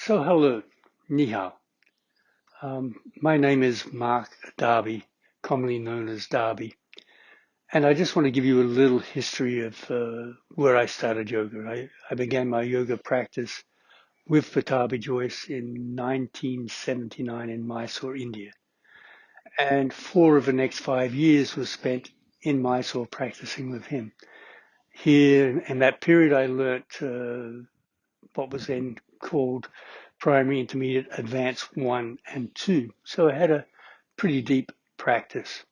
So hello, ni hao. My name is Mark Darby, commonly known as Darby, and I just want to give you a little history of where I started yoga. I began my yoga practice with Patabi Joyce in 1979 in Mysore, India, and 4 of the next 5 years was spent in Mysore practicing with him. Here, in that period, I learnt what was then called primary, intermediate, advanced 1 and 2. So I had a pretty deep practice.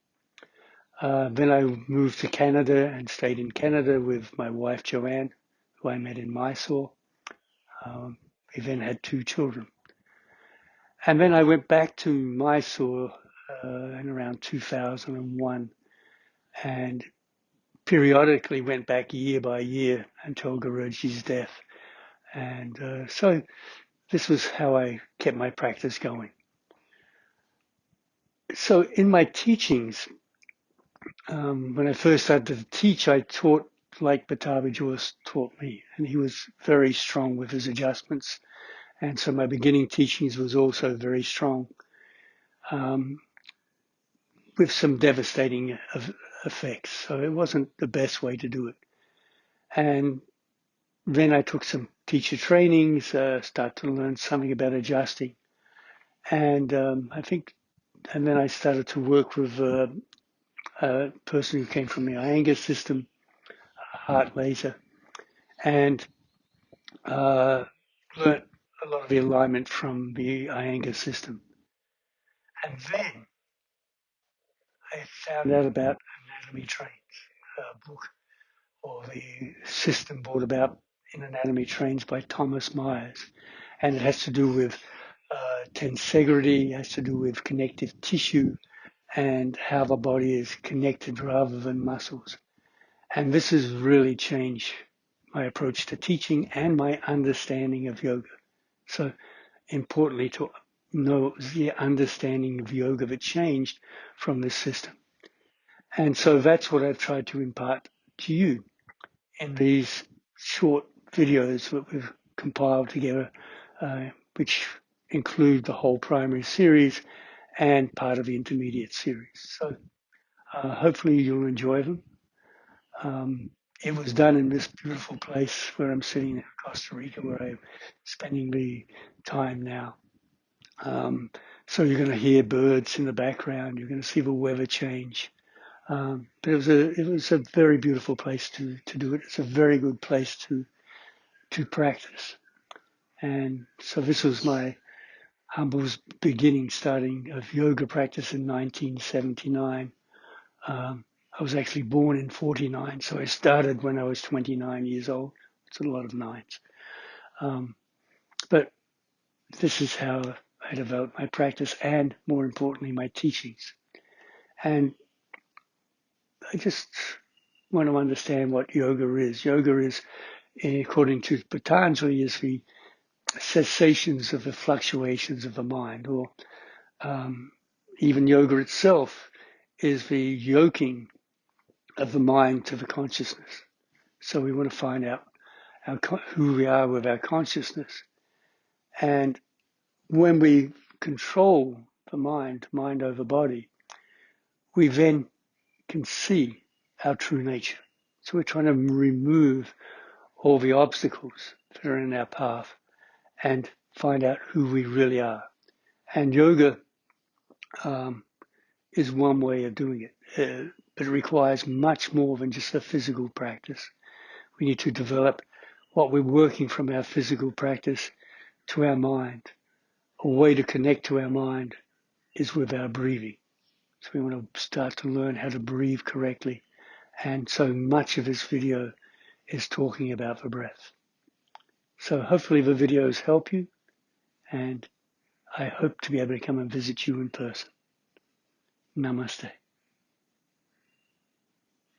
Then I moved to Canada and stayed in Canada with my wife Joanne, who I met in Mysore. We then had 2 children. And then I went back to Mysore in around 2001 and periodically went back year by year until Guruji's death. And so this was how I kept my practice going. So in my teachings, when I first started to teach, I taught like Batavi Joyce taught me, and he was very strong with his adjustments. And so my beginning teachings was also very strong, um, with some devastating effects. So it wasn't the best way to do it. And then I took some teacher trainings, started to learn something about adjusting. And and then I started to work with a person who came from the Iyengar system, heart laser, and learned a lot of the alignment from the Iyengar system. And then I found out about Anatomy Trains book, or the system brought about in Anatomy Trains by Thomas Myers. And it has to do with tensegrity, has to do with connective tissue and how the body is connected rather than muscles. And this has really changed my approach to teaching and my understanding of yoga. So importantly to know it was the understanding of yoga that changed from this system. And so that's what I've tried to impart to you in these short videos that we've compiled together, which include the whole primary series and part of the intermediate series. So hopefully you'll enjoy them. It was done in this beautiful place where I'm sitting in Costa Rica, where I'm spending the time now. So you're going to hear birds in the background. You're going to see the weather change. But it was a very beautiful place to do it. It's a very good place to practice. And so this was my humble beginning, starting of yoga practice in 1979. I was actually born in 49, so I started when I was 29 years old. It's a lot of nines. But this is how I developed my practice and, more importantly, my teachings. And I just want to understand what yoga is. Yoga is, according to Patanjali, is the cessations of the fluctuations of the mind, or even yoga itself is the yoking of the mind to the consciousness. So we want to find out who we are with our consciousness. And when we control the mind over body, we then can see our true nature. So we're trying to remove all the obstacles that are in our path and find out who we really are. And yoga is one way of doing it, but it requires much more than just a physical practice. We need to develop what we're working from our physical practice to our mind. A way to connect to our mind is with our breathing. So we want to start to learn how to breathe correctly. And so much of this video is talking about the breath. So hopefully the videos help you, and I hope to be able to come and visit you in person. Namaste.